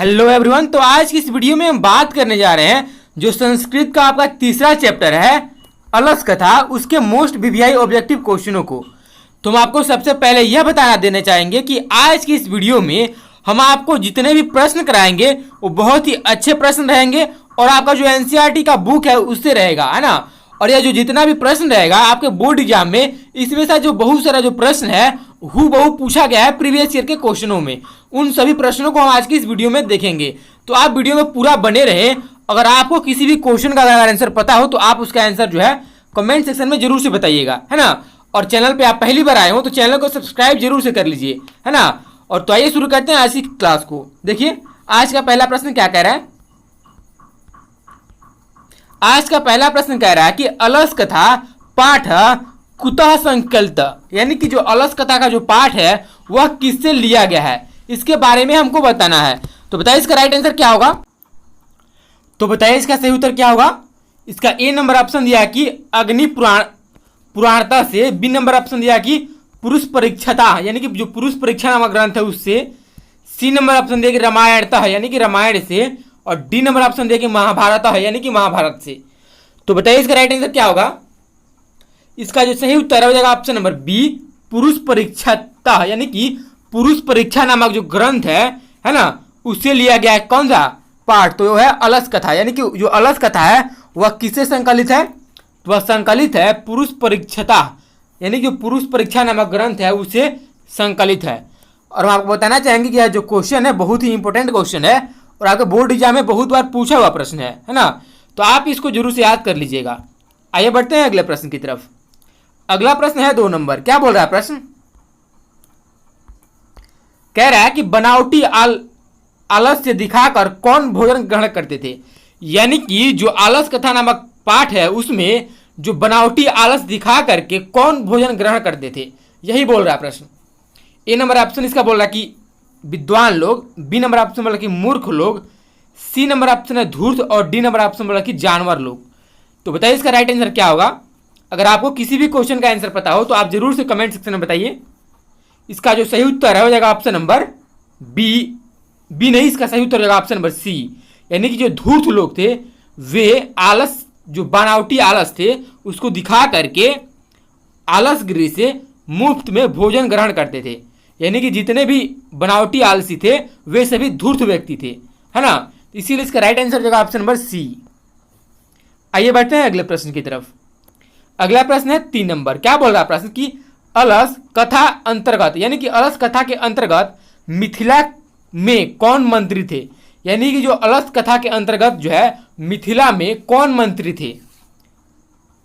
Hello everyone. तो आज की इस वीडियो में हम बात करने जा रहे हैं जो संस्कृत का आपका तीसरा चैप्टर है अलस कथा, उसके मोस्ट वीवीआई ऑब्जेक्टिव क्वेश्चनों को। तो हम आपको सबसे पहले यह बताना देना चाहेंगे कि आज की इस वीडियो में हम आपको जितने भी प्रश्न कराएंगे वो बहुत ही अच्छे प्रश्न रहेंगे और आपका जो एनसीईआरटी का बुक है उससे रहेगा, है ना। और यह जो जितना भी प्रश्न रहेगा आपके बोर्ड एग्जाम में, इसमें से जो बहुत सारा जो प्रश्न है हूबहू पूछा गया है प्रीवियस ईयर के क्वेश्चनों में। उन सभी प्रश्नों को हम आज की इस वीडियो में देखेंगे, तो आप वीडियो में पूरा बने रहे। अगर आपको किसी भी क्वेश्चन का अगर आंसर पता हो तो आप उसका आंसर जो है कमेंट सेक्शन में जरूर से बताइएगा, है ना। और चैनल पे आप पहली बार आए हो तो चैनल को सब्सक्राइब जरूर से कर लीजिए, है ना। और तो आइए शुरू करते हैं आज की क्लास को। देखिए आज का पहला प्रश्न क्या कह रहा है। आज का पहला प्रश्न कह रहा है कि अलस कथा पाठ कुतः संकलित, यानी कि जो अलस कथा का जो पाठ है वह किससे लिया गया है, इसके बारे में हमको बताना है। तो बताइए इसका राइट आंसर क्या होगा। तो बताइए इसका सही उत्तर क्या होगा। इसका ए नंबर ऑप्शन दिया कि अग्नि पुराणता से, बी नंबर ऑप्शन दिया कि पुरुष परीक्षता यानी कि जो पुरुष परीक्षा नामक ग्रंथ है उससे, सी नंबर ऑप्शन दिया कि रामायणता है यानी कि रामायण से, और डी नंबर ऑप्शन दिया कि महाभारत है यानी कि महाभारत से। तो बताइए इसका राइट आंसर क्या होगा। इसका जो सही उत्तर हो जाएगा ऑप्शन नंबर बी, पुरुष परीक्षता यानी कि पुरुष परीक्षा नामक जो ग्रंथ है ना, उससे लिया गया है कौन सा पाठ। तो वह है अलस कथा, यानी कि जो अलस कथा है वह किससे संकलित है। वह संकलित है पुरुष परीक्षता यानी कि पुरुष परीक्षा नामक ग्रंथ है उससे संकलित है। और हम आपको बताना चाहेंगे कि यह जो क्वेश्चन है बहुत ही इंपॉर्टेंट क्वेश्चन है और आपके बोर्ड एग्जाम में बहुत बार पूछा हुआ प्रश्न है ना। तो आप इसको जरूर से याद कर लीजिएगा। आइए बढ़ते हैं अगले प्रश्न की तरफ। अगला प्रश्न है 2 नंबर। क्या बोल रहा है प्रश्न। कह रहा है कि बनावटी आलस्य दिखाकर कौन भोजन ग्रहण करते थे, यानी कि जो आलस कथा नामक पाठ है उसमें जो बनावटी आलस दिखा करके कौन भोजन ग्रहण करते थे, यही बोल रहा है प्रश्न। ए नंबर ऑप्शन इसका बोल रहा है कि विद्वान लोग, बी नंबर ऑप्शन बोला कि मूर्ख लोग, सी नंबर ऑप्शन है धूर्त, और डी नंबर ऑप्शन बोला कि जानवर लोग। तो बताइए इसका राइट आंसर क्या होगा। अगर आपको किसी भी क्वेश्चन का आंसर पता हो तो आप जरूर से कमेंट सेक्शन में बताइए। इसका जो सही उत्तर है हो जाएगा ऑप्शन नंबर बी नहीं, इसका सही उत्तर हो जाएगा ऑप्शन नंबर सी, यानी कि जो धूर्त लोग थे वे आलस, जो बनावटी आलस थे उसको दिखा करके आलस गृह से मुफ्त में भोजन ग्रहण करते थे, यानी कि जितने भी बनावटी आलसी थे वे सभी धूर्त व्यक्ति थे, है ना। इसीलिए इसका राइट आंसर हो जाएगा ऑप्शन नंबर सी। आइए बढ़ते हैं अगले प्रश्न की तरफ। अगला प्रश्न है 3 नंबर। क्या बोल रहा है प्रश्न कि अलस कथा अंतर्गत, यानी कि अलस कथा के अंतर्गत मिथिला में कौन मंत्री थे, यानी कि जो अलस कथा के अंतर्गत जो है मिथिला में कौन मंत्री थे।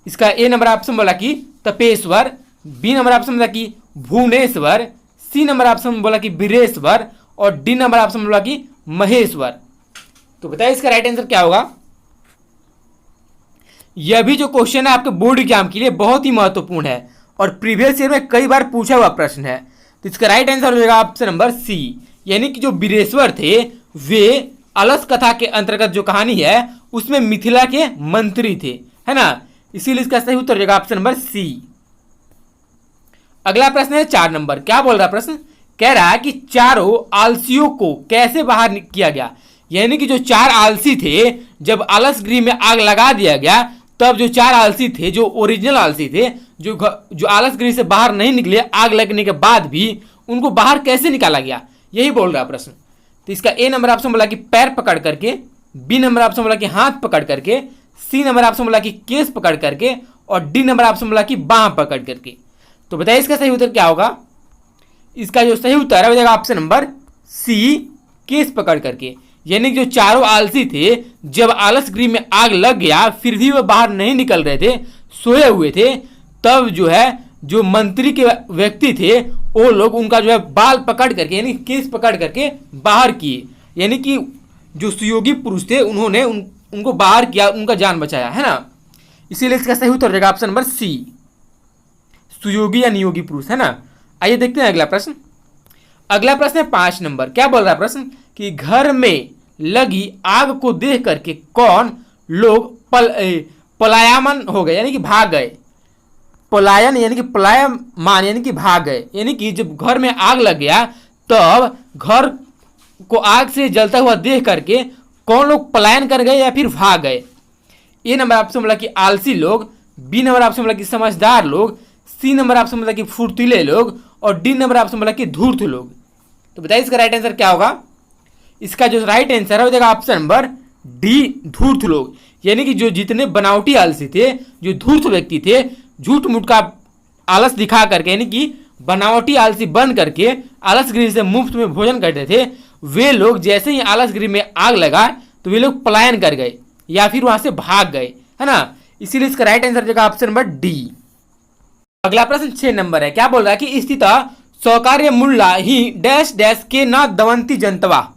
इसका ए नंबर ऑप्शन बोला कि तपेश्वर, बी नंबर ऑप्शन बोला कि भुवनेश्वर, सी नंबर ऑप्शन बोला कि वीरेश्वर, और डी नंबर ऑप्शन बोला कि महेश्वर। तो बताइए इसका राइट आंसर क्या होगा। यह भी जो क्वेश्चन है आपके बोर्ड एग्जाम के लिए बहुत ही महत्वपूर्ण है और प्रीवियस ईयर में कई बार पूछा हुआ प्रश्न है। तो इसका राइट आंसर हो जाएगा ऑप्शन नंबर सी, यानी कि जो वीरेश्वर थे वे अलस कथा के अंतर्गत जो कहानी है उसमें मिथिला के मंत्री थे, है ना। इसीलिए इसका सही उत्तर हो जाएगा ऑप्शन नंबर सी। अगला प्रश्न है 4 नंबर। क्या बोल रहा है प्रश्न। कह रहा है कि चारों आलसियों को कैसे बाहर किया गया, यानी कि जो 4 आलसी थे जब आलस गृह में आग लगा दिया गया तब जो 4 आलसी थे, जो ओरिजिनल आलसी थे, जो आलस गृह से बाहर नहीं निकले आग लगने के बाद भी, उनको बाहर कैसे निकाला गया, यही बोल रहा है प्रश्न। तो इसका ए नंबर ऑप्शन बोला कि पैर पकड़ करके, बी नंबर ऑप्शन बोला कि हाथ पकड़ करके, सी नंबर ऑप्शन बोला कि केस पकड़ करके, और डी नंबर ऑप्शन बोला कि बाह पकड़ करके। तो बताइए इसका सही उत्तर क्या होगा। इसका जो सही उत्तर है हो जाएगा ऑप्शन नंबर सी, केस पकड़ करके, यानी कि जो चारों आलसी थे जब आलस गृह में आग लग गया फिर भी वह बाहर नहीं निकल रहे थे, सोए हुए थे, तब जो है जो मंत्री के व्यक्ति थे वो लोग उनका जो है बाल पकड़ करके यानी केस पकड़ करके बाहर किए, यानी कि जो सुयोगी पुरुष थे उन्होंने उनको बाहर किया, उनका जान बचाया, है ना। इसीलिए इसका सही उत्तर रहेगा ऑप्शन नंबर सी, सुयोगी या नियोगी पुरुष, है ना। आइए देखते हैं अगला प्रश्न। अगला प्रश्न है 5 नंबर। क्या बोल रहा है प्रश्न कि घर में लगी आग को देख करके कौन लोग पलायमान हो गए, यानी कि भाग गए। पलायन यानी कि पलायमान यानी कि भाग गए, यानी कि जब घर में आग लग गया तब घर को आग से जलता हुआ देख करके कौन लोग पलायन कर गए या फिर भाग गए? ए नंबर आपसे बोला कि आलसी लोग, बी नंबर आपसे बोला कि समझदार लोग, सी नंबर आपसे बोला कि फुर्तीले लोग, और डी नंबर आपसे बोला कि धूर्त लोग। तो बताइए इसका राइट आंसर क्या होगा? इसका जो राइट आंसर है हो जाएगा ऑप्शन नंबर डी, धूर्त लोग। यानी कि जो जितने बनावटी आलसी थे, जो धूर्त व्यक्ति थे, झूठ मूठ का आलस दिखा करके, यानी कि बनावटी आलसी बन करके आलस गृह से मुफ्त में भोजन करते थे, वे लोग जैसे ही आलस गृह में आग लगा तो वे लोग पलायन कर गए या फिर वहां से भाग गए, है ना। इसीलिए इसका राइट आंसर देगा ऑप्शन नंबर डी। अगला प्रश्न 6 नंबर है। क्या बोल रहा है कि स्थिता स्वकार्य मूल्य ही डैश डैश के न दवंती जनतवा।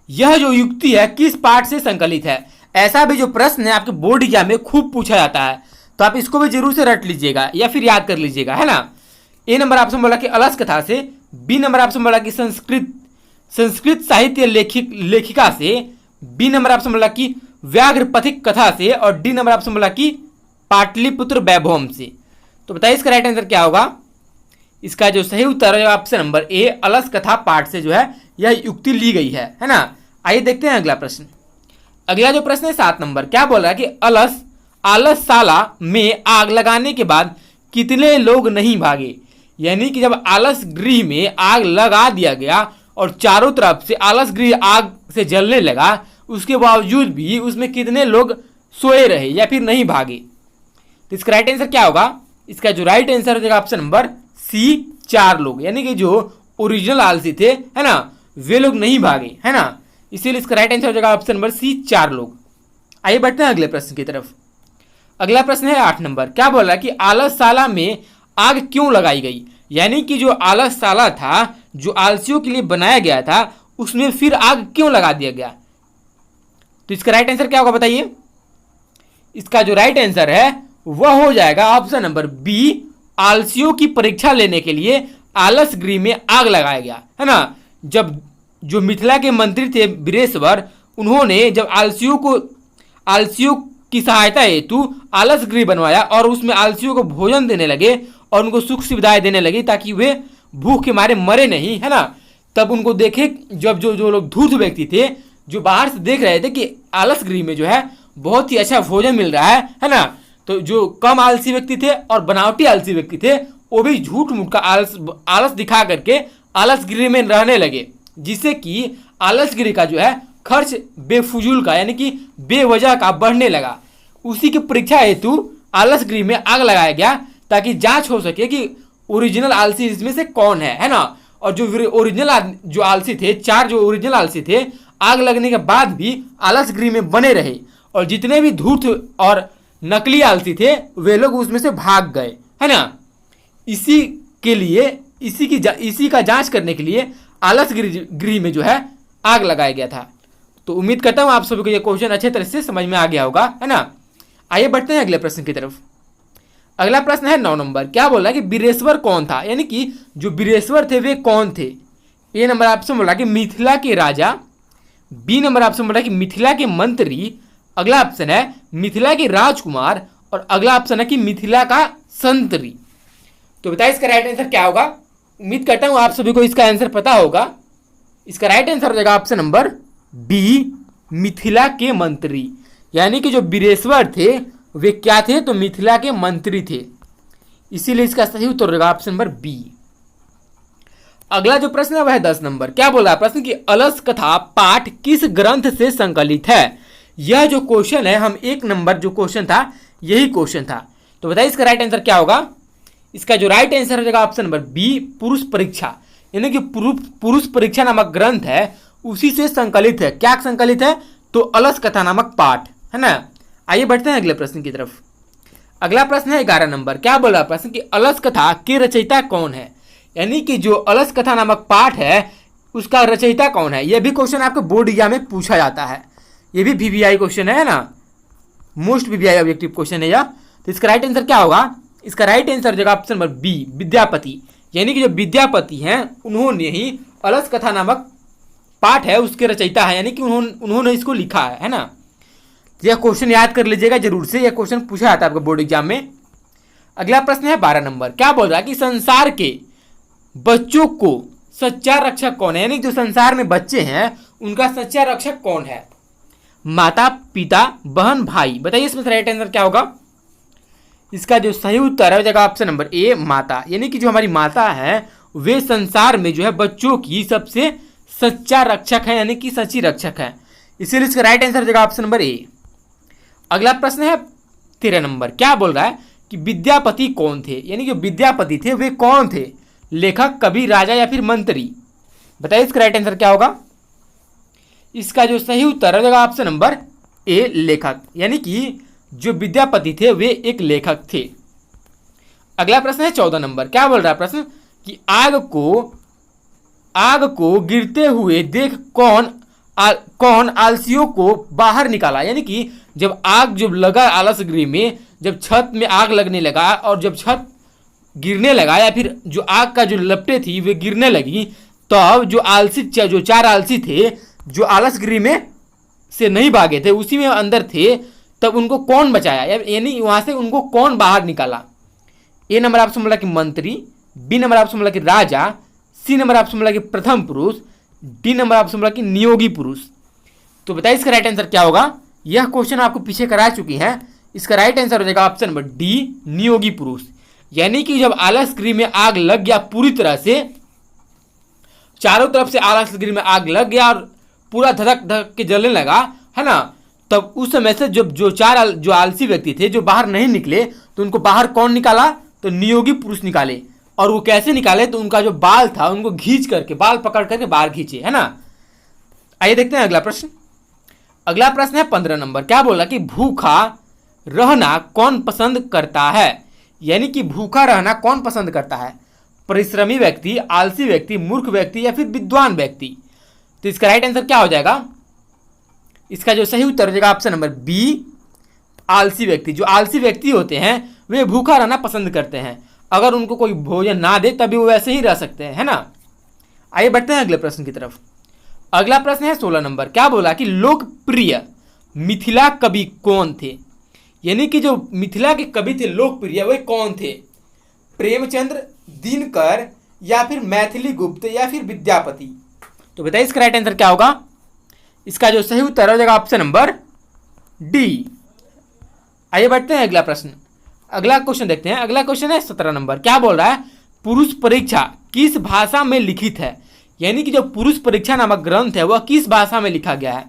यह जो युक्ति है किस पाठ से संकलित है? ऐसा भी जो प्रश्न है आपके बोर्ड एग्जाम में खूब पूछा जाता है, तो आप इसको भी जरूर से रट लीजिएगा या फिर याद कर लीजिएगा, है ना। ए नंबर आपसे बोला कि अलस कथा से, बी नंबर आपसे बोला कि संस्कृत साहित्य लेखिका से, बी नंबर आपसे बोला कि व्याघ्र पथिक कथा से, और डी नंबर आपसे बोला कि पाटलिपुत्र वैभवम से। तो बताइए इसका राइट आंसर क्या होगा? इसका जो सही उत्तर है ऑप्शन नंबर ए, अलस कथा पाठ से जो है यह युक्ति ली गई है ना। आइए देखते हैं अगला प्रश्न। अगला जो प्रश्न है 7 नंबर। क्या बोल रहा है कि आलसशाला में आग लगाने के बाद कितने लोग नहीं भागे? यानी कि जब आलस गृह में आग लगा दिया गया और चारों तरफ से आलस गृह आग से जलने लगा, उसके बावजूद भी उसमें कितने लोग सोए रहे या फिर नहीं भागे? तो इसका राइट आंसर क्या होगा? इसका जो राइट आंसर हो जाएगा ऑप्शन नंबर सी, 4 लोग। यानी कि जो ओरिजिनल आलसी थे, है ना, वे लोग नहीं भागे, है ना। इसीलिए इसका राइट आंसर हो जाएगा ऑप्शन नंबर सी, 4 लोग। आइए बढ़ते हैं अगले प्रश्न की तरफ। अगला प्रश्न है 8 नंबर। क्या बोल रहा है कि आलसशाला में आग क्यों लगाई गई? यानी कि जो आलसशाला था, जो आलसियों के लिए बनाया गया था, उसमें फिर आग क्यों लगा दिया गया? तो इसका राइट आंसर क्या होगा बताइए? इसका जो राइट आंसर है वह हो जाएगा ऑप्शन नंबर बी, आलसियों की परीक्षा लेने के लिए आलस गृह में आग लगाया गया, है ना। जब जो मिथिला के मंत्री थे वीरेश्वर, उन्होंने जब आलसियों की सहायता हेतु आलस गृह बनवाया और उसमें आलसियों को भोजन देने लगे और उनको सुख सुविधाएं देने लगी ताकि वे भूख के मारे मरे नहीं, है ना। तब उनको देखे, जब जो लोग धूर्त व्यक्ति थे, जो बाहर से देख रहे थे कि आलस गृह में जो है बहुत ही अच्छा भोजन मिल रहा है ना, तो जो कम आलसी व्यक्ति थे और बनावटी आलसी व्यक्ति थे, वो भी झूठ मूठ का आलस दिखा करके आलस गृह में रहने लगे, जिससे कि आलस गृह का जो है खर्च बेफजूल का, यानी कि बेवजह का बढ़ने लगा। उसी की परीक्षा हेतु आलस गृह में आग लगाया गया ताकि जांच हो सके कि ओरिजिनल आलसी इसमें से कौन है ना। और जो ओरिजिनल जो आलसी थे, 4 जो ओरिजिनल आलसी थे, आग लगने के बाद भी आलस गृह में बने रहे, और जितने भी धूर्त और नकली आलसी थे वे लोग उसमें से भाग गए, है ना। इसी का जांच करने के लिए आलस गृह में जो है आग लगाया गया था। तो उम्मीद करता हूं आप सभी को यह क्वेश्चन अच्छे तरह से समझ में आ गया होगा, है ना। आइए बढ़ते हैं अगले प्रश्न की तरफ। अगला प्रश्न है 9 नंबर। क्या बोला कि वीरेश्वर कौन था? यानी कि जो वीरेश्वर थे वे कौन थे? ए नंबर आपसे बोला कि मिथिला के राजा, बी नंबर आपसे बोला कि मिथिला के मंत्री, अगला ऑप्शन है मिथिला के राजकुमार, और अगला ऑप्शन है कि मिथिला का संतरी। तो बताइए इसका राइट आंसर क्या होगा? उम्मीद करता हूं आप सभी को इसका आंसर पता होगा। इसका राइट आंसर हो जाएगा ऑप्शन नंबर बी, मिथिला के मंत्री। यानी कि जो वीरेश्वर थे वे क्या थे? तो मिथिला के मंत्री थे। इसीलिए इसका सही उत्तर होगा ऑप्शन नंबर बी। अगला जो प्रश्न है वह है 10 नंबर। क्या बोल रहा है प्रश्न कि अलस कथा पाठ किस ग्रंथ से संकलित है? यह जो क्वेश्चन है, हम 1 नंबर जो क्वेश्चन था यही क्वेश्चन था। तो बताइए इसका राइट आंसर क्या होगा? इसका जो राइट आंसर हो जाएगा ऑप्शन नंबर बी, पुरुष परीक्षा। यानी कि पुरुष परीक्षा नामक ग्रंथ है, उसी से संकलित है। क्या संकलित है? तो अलस कथा नामक पाठ, है ना। आइए बढ़ते हैं अगले प्रश्न की तरफ। अगला प्रश्न है 11 नंबर। क्या बोल रहा प्रश्न कि अलस कथा के रचयिता कौन है? यानी कि जो अलस कथा नामक पाठ है उसका रचयिता कौन है? यह भी क्वेश्चन आपको बोर्ड एग्जाम में पूछा जाता है। यह भी VVI क्वेश्चन है ना, मोस्ट VVI ऑब्जेक्टिव क्वेश्चन है यह। तो इसका राइट आंसर क्या होगा? इसका राइट आंसर जगह ऑप्शन नंबर बी, विद्यापति। यानी कि जो विद्यापति हैं उन्होंने ही अलस कथा नामक पाठ है उसके रचयिता है, यानी कि उन्होंने इसको लिखा है ना। यह क्वेश्चन याद कर लीजिएगा जरूर से, यह क्वेश्चन पूछा जाता है आपको बोर्ड एग्जाम में। अगला प्रश्न है 12 नंबर। क्या बोल रहा है कि संसार के बच्चों को सच्चा रक्षक कौन है? यानी जो संसार में बच्चे हैं उनका सच्चा रक्षक कौन है? माता, पिता, बहन, भाई। बताइए इसमें राइट आंसर क्या होगा? इसका जो सही उत्तर है हो जाएगा ऑप्शन नंबर ए, माता। यानी कि जो हमारी माता है वे संसार में जो है बच्चों की सबसे सच्चा रक्षक है, यानी कि सच्ची रक्षक है। इसीलिए इसका राइट आंसर हो जाएगा ऑप्शन नंबर ए। अगला प्रश्न है 13 नंबर। क्या बोल रहा है कि विद्यापति कौन थे? यानी कि विद्यापति थे वे कौन थे? लेखक, कवि, राजा या फिर मंत्री? बताइए इसका राइट आंसर क्या होगा? इसका जो सही उत्तर हो जाएगा ऑप्शन नंबर ए, लेखक। यानी कि जो विद्यापति थे वे एक लेखक थे। अगला प्रश्न है 14 नंबर। क्या बोल रहा है प्रश्न कि आग को गिरते हुए देख कौन आलसियों को बाहर निकाला? यानी कि जब लगा आलस गृह में, जब छत में आग लगने लगा और जब छत गिरने लगा या फिर जो आग का जो लपटें थी वे गिरने लगी, तब जो चार आलसी थे जो आलस गृह में से नहीं भागे थे, उसी में अंदर थे, तब उनको कौन बचाया? यानी वहां से उनको कौन बाहर निकाला? ए नंबर ऑप्शन बोला कि मंत्री, बी नंबर ऑप्शन बोला कि राजा, सी नंबर ऑप्शन बोला कि प्रथम पुरुष, डी नंबर ऑप्शन बोला कि नियोगी पुरुष। तो बताइए इसका राइट आंसर क्या होगा? यह क्वेश्चन आपको पीछे करा चुकी है। इसका राइट आंसर हो जाएगा ऑप्शन नंबर डी, नियोगी पुरुष। यानी कि जब आलस गृह में आग लग गया पूरी तरह से, चारों तरफ से आलस गृह में आग लग गया और पूरा धधक धक के जलने लगा, है ना, तब उस समय से जो आलसी व्यक्ति थे जो बाहर नहीं निकले, तो उनको बाहर कौन निकाला? तो नियोगी पुरुष निकाले। और वो कैसे निकाले? तो उनका जो बाल था उनको घींच करके, बाल पकड़ करके बाहर खींचे, है ना। आइए देखते हैं अगला प्रश्न। अगला प्रश्न है 15 नंबर। क्या बोला कि भूखा रहना कौन पसंद करता है? यानी कि भूखा रहना कौन पसंद करता है? परिश्रमी व्यक्ति, आलसी व्यक्ति, मूर्ख व्यक्ति या फिर विद्वान व्यक्ति? तो इसका राइट आंसर क्या हो जाएगा? इसका जो सही उत्तर हो जाएगा ऑप्शन नंबर बी, आलसी व्यक्ति। जो आलसी व्यक्ति होते हैं वे भूखा रहना पसंद करते हैं। अगर उनको कोई भोजन ना दे तभी वो वैसे ही रह सकते हैं, है ना। आइए बढ़ते हैं अगले प्रश्न की तरफ। अगला प्रश्न है 16 नंबर। क्या बोला कि लोकप्रिय मिथिला कवि कौन थे? यानी कि जो मिथिला के कवि थे लोकप्रिय, वे कौन थे? प्रेमचंद्र, दिनकर या फिर मैथिली गुप्त या फिर विद्यापति? तो बताइए इसका राइट आंसर क्या होगा? इसका जो सही उत्तर हो जाएगा ऑप्शन नंबर डी। आइए बढ़ते हैं अगला प्रश्न। अगला क्वेश्चन देखते हैं। अगला क्वेश्चन है 17 नंबर। क्या बोल रहा है? पुरुष परीक्षा किस भाषा में लिखित है? यानी कि जो पुरुष परीक्षा नामक ग्रंथ है वह किस भाषा में लिखा गया है?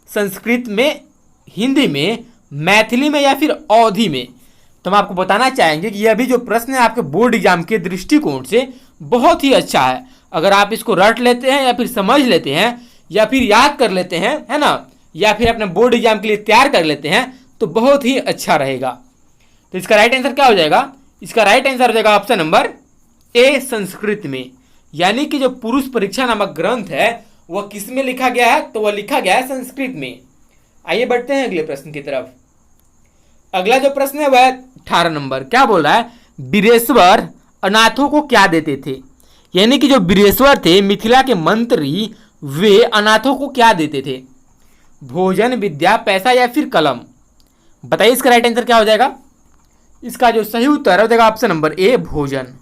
संस्कृत में, हिंदी में, मैथिली में या फिर अवधी में? तो हम आपको बताना चाहेंगे कि यह भी जो प्रश्न है आपके बोर्ड एग्जाम के दृष्टिकोण से बहुत ही अच्छा है। अगर आप इसको रट लेते हैं या फिर समझ लेते हैं या फिर याद कर लेते हैं, है ना, या फिर अपने बोर्ड एग्जाम के लिए तैयार कर लेते हैं तो बहुत ही अच्छा रहेगा। तो इसका राइट आंसर क्या हो जाएगा? इसका राइट आंसर हो जाएगा ऑप्शन नंबर ए, संस्कृत में। यानी कि जो पुरुष परीक्षा नामक ग्रंथ है वह किस में लिखा गया है? तो वह लिखा गया है संस्कृत में। आइए बढ़ते हैं अगले प्रश्न की तरफ। अगला जो प्रश्न है वह 18 नंबर। क्या बोल रहा है? बीरेश्वर अनाथों को क्या देते थे? यानी कि जो बीरेश्वर थे मिथिला के मंत्री, वे अनाथों को क्या देते थे? भोजन, विद्या, पैसा या फिर कलम? बताइए इसका राइट आंसर क्या हो जाएगा? इसका जो सही उत्तर हो जाएगा ऑप्शन नंबर ए, भोजन।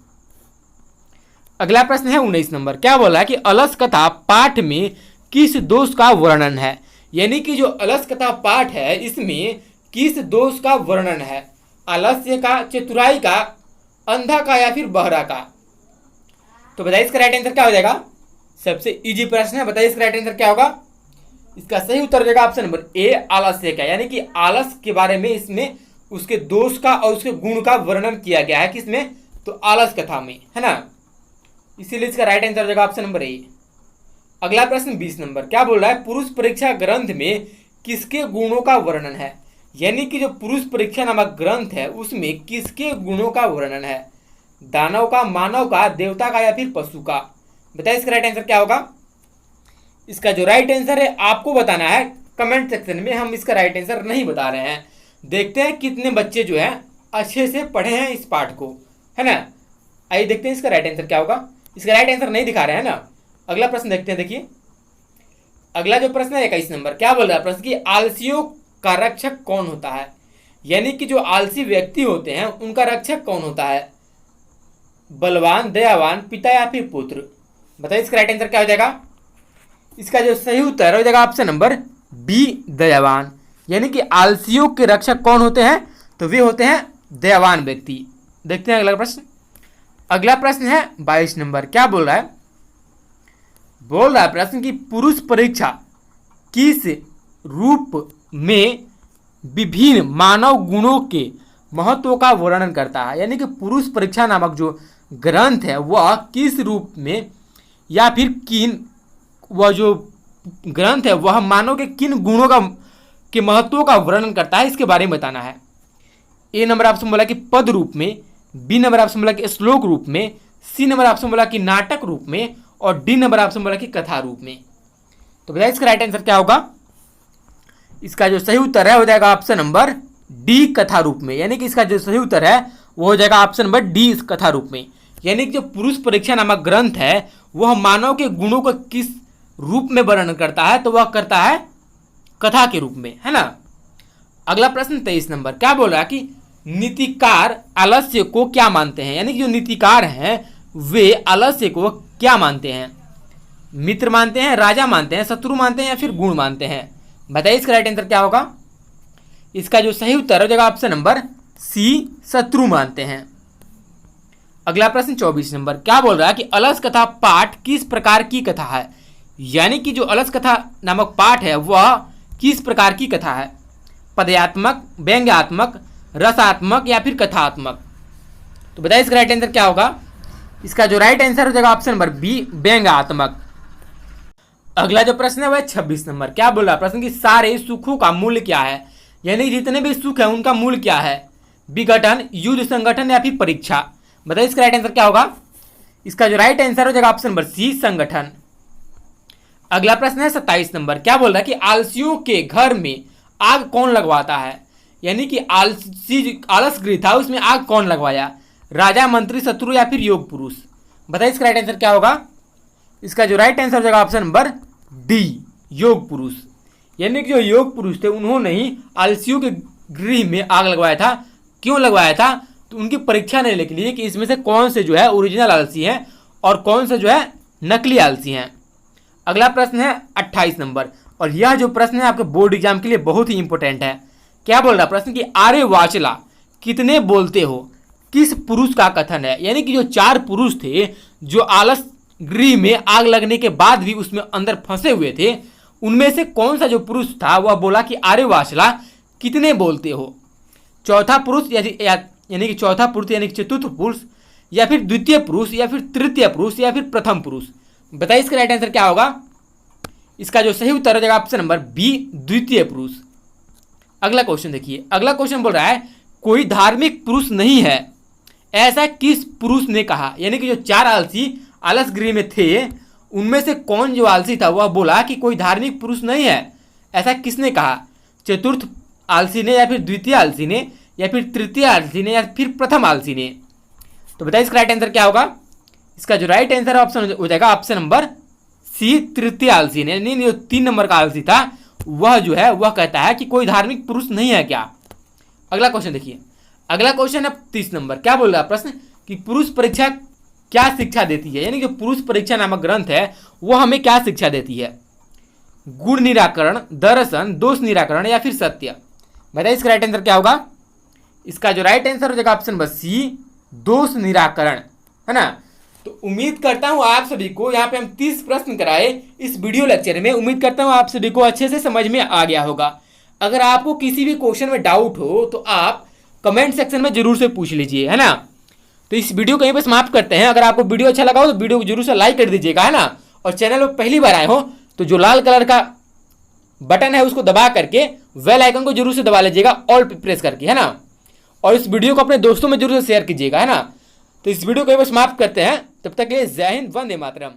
अगला प्रश्न है 19 नंबर। क्या बोला है कि अलस कथा पाठ में किस दोष का वर्णन है? यानी कि जो अलस कथा पाठ है इसमें किस दोष का वर्णन है? आलस्य का, चतुराई का, अंधा का या फिर बहरा का? तो बताइए इसका राइट आंसर क्या हो जाएगा? सबसे इजी प्रश्न है, बताइए इसका राइट आंसर क्या होगा? इसका सही उत्तर हो जाएगा ऑप्शन नंबर ए, आलस्य का। यानी कि आलस के बारे में इसमें उसके दोष का और उसके गुण का वर्णन किया गया है। किसमें? तो आलस कथा में, है ना। इसीलिए इसका राइट आंसर हो जाएगा ऑप्शन नंबर ए। अगला प्रश्न 20 नंबर। क्या बोल रहा है? पुरुष परीक्षा ग्रंथ में किसके गुणों का वर्णन है? यानी कि जो पुरुष परीक्षा नामक ग्रंथ है उसमें किसके गुणों का वर्णन है? दानव का, मानव का, देवता का या फिर पशु का? बताइए इसका राइट आंसर क्या होगा? इसका जो राइट आंसर है आपको बताना है कमेंट सेक्शन में। हम इसका राइट आंसर नहीं बता रहे हैं। देखते हैं कितने बच्चे जो है अच्छे से पढ़े हैं इस पाठ को, है ना। आइए देखते हैं इसका राइट आंसर क्या होगा। इसका राइट आंसर नहीं दिखा रहे हैं ना। अगला प्रश्न देखते हैं। देखिए अगला जो प्रश्न है 21 नंबर। क्या बोल रहा है प्रश्न की आलसियों का रक्षक कौन होता है? यानी कि जो आलसी व्यक्ति होते हैं उनका रक्षक कौन होता है? बलवान, दयावान, पिता या फिर पुत्र? बताइए इसका राइट आंसर क्या हो जाएगा? इसका जो सही उत्तर हो जाएगा ऑप्शन नंबर बी, दयावान। यानी कि आलसियों के रक्षक कौन होते हैं? तो वे होते हैं दयावान व्यक्ति। देखते हैं अगला प्रश्न। अगला प्रश्न है 22 नंबर। क्या बोल रहा है? बोल रहा है प्रश्न कि पुरुष परीक्षा किस रूप में विभिन्न मानव गुणों के महत्व का वर्णन करता है? यानी कि पुरुष परीक्षा नामक जो ग्रंथ है वह किस रूप में या फिर किन, वह जो ग्रंथ है वह मानव के किन गुणों का के महत्व का वर्णन करता है, इसके बारे में बताना है। ए नंबर ऑप्शन बोला कि पद रूप में, बी नंबर ऑप्शन बोला कि श्लोक रूप में, सी नंबर ऑप्शन बोला कि नाटक रूप में, और डी नंबर ऑप्शन बोला कि कथा रूप में। तो बताइए इसका राइट आंसर क्या होगा? इसका जो सही उत्तर है हो जाएगा ऑप्शन नंबर डी, कथा रूप में। यानी कि इसका जो सही उत्तर है वो हो जाएगा ऑप्शन नंबर डी, इस कथा रूप में। यानी कि जो पुरुष परीक्षा नामक ग्रंथ है वह मानव के गुणों का किस रूप में वर्णन करता है? तो वह करता है कथा के रूप में, है ना। अगला प्रश्न 23 नंबर। क्या बोल रहा है कि नीतिकार आलस्य को क्या मानते हैं? यानी कि जो नीतिकार हैं वे आलस्य को क्या मानते हैं? मित्र मानते हैं, राजा मानते हैं, शत्रु मानते हैं या फिर गुण मानते हैं? बताइए इसका राइट आंसर क्या होगा? इसका जो सही उत्तर हो जाएगा ऑप्शन नंबर सी, शत्रु मानते हैं। अगला प्रश्न 24 नंबर। क्या बोल रहा है कि अलस कथा पाठ किस प्रकार की कथा है? यानी कि जो अलस कथा नामक पाठ है वह किस प्रकार की कथा है? पद्यात्मक, व्यंग्यात्मक, रसात्मक या फिर कथात्मक? तो बताइए इसका राइट आंसर क्या होगा? इसका जो राइट आंसर हो जाएगा ऑप्शन नंबर बी, व्यंग्यात्मक। अगला जो प्रश्न है वह 26 नंबर। क्या बोल रहा है प्रश्न कि सारे सुखों का मूल्य क्या है? यानी जितने भी सुख है उनका मूल्य क्या है? विघटन, युद्ध, संगठन या फिर परीक्षा? बताइए इसका राइट आंसर क्या होगा? इसका जो राइट आंसर हो जाएगा ऑप्शन नंबर सी, संगठन। अगला प्रश्न है 27 नंबर। क्या बोल रहा है कि आलसियों के घर में आग कौन लगवाता है? यानी कि आलस गृह था उसमें आग कौन लगवाया? राजा, मंत्री, शत्रु या फिर योग पुरुष? बताइए इसका राइट आंसर क्या होगा? इसका जो राइट आंसर हो जाएगा ऑप्शन नंबर डी, योग पुरुष। यानी कि जो योग पुरुष थे उन्होंने ही आलसियों के गृह में आग लगवाया था। क्यों लगवाया था? तो उनकी परीक्षा लेने के लिए कि इसमें से कौन से जो है ओरिजिनल आलसी हैं और कौन से जो है नकली आलसी हैं। अगला प्रश्न है 28 नंबर और यह जो प्रश्न है आपके बोर्ड एग्जाम के लिए बहुत ही इंपॉर्टेंट है। क्या बोल रहा प्रश्न कि आर्य वाचला कितने बोलते हो किस पुरुष का कथन है? यानी कि जो 4 पुरुष थे जो आलस गृह में आग लगने के बाद भी उसमें अंदर फंसे हुए थे, उनमें से कौन सा जो पुरुष था वह बोला कि आर्य वाचला कितने बोलते हो? चौथा पुरुष यानी कि चौथा पुरुष यानी कि चतुर्थ पुरुष या फिर द्वितीय पुरुष या फिर तृतीय पुरुष या फिर प्रथम पुरुष? बताइए इसका राइट आंसर क्या होगा? इसका जो सही उत्तर हो जाएगा ऑप्शन नंबर बी, द्वितीय पुरुष। अगला क्वेश्चन देखिए। अगला क्वेश्चन बोल रहा है कोई धार्मिक पुरुष नहीं है, ऐसा किस पुरुष ने कहा? यानी कि जो 4 आलसी आलस गृह में थे उनमें से कौन जो आलसी था वह बोला कि कोई धार्मिक पुरुष नहीं है, ऐसा किसने कहा? चतुर्थ आलसी ने या फिर द्वितीय आलसी ने या फिर तृतीय आलसी ने या फिर प्रथम आलसी ने? तो बताइए इसका राइट आंसर क्या होगा? इसका जो राइट आंसर ऑप्शन हो जाएगा ऑप्शन नंबर सी, तृतीय आलसी ने। यानी जो 3 नंबर का आलसी था वह जो है वह कहता है कि कोई धार्मिक पुरुष नहीं है क्या। अगला क्वेश्चन देखिए। अगला क्वेश्चन है 30 नंबर। क्या बोल रहा है प्रश्न कि पुरुष परीक्षा क्या शिक्षा देती है? यानी जो पुरुष परीक्षा नामक ग्रंथ है वह हमें क्या शिक्षा देती है? गुण निराकरण, दर्शन, दोष निराकरण या फिर सत्य? बताइए इसका राइट आंसर क्या होगा? इसका जो राइट आंसर हो जाएगा ऑप्शन नंबर सी, दोष निराकरण, है ना। तो उम्मीद करता हूं आप सभी को यहाँ पे हम 30 प्रश्न कराए इस वीडियो लेक्चर में। उम्मीद करता हूं आप सभी को अच्छे से समझ में आ गया होगा। अगर आपको किसी भी क्वेश्चन में डाउट हो तो आप कमेंट सेक्शन में जरूर से पूछ लीजिए, है ना। तो इस वीडियो को यहीं पर समाप्त करते हैं। अगर आपको वीडियो अच्छा लगा हो तो वीडियो को जरूर से लाइक कर दीजिएगा, है ना। और चैनल पर पहली बार आए हो तो जो लाल कलर का बटन है उसको दबा करके बेल आइकन को जरूर से दबा लीजिएगा, ऑल प्रेस करके, है ना। और इस वीडियो को अपने दोस्तों में जरूर से शेयर कीजिएगा, है ना। तो इस वीडियो को यहीं पर समाप्त करते हैं। तब तक के लिए जय हिंद, वंदे मातरम।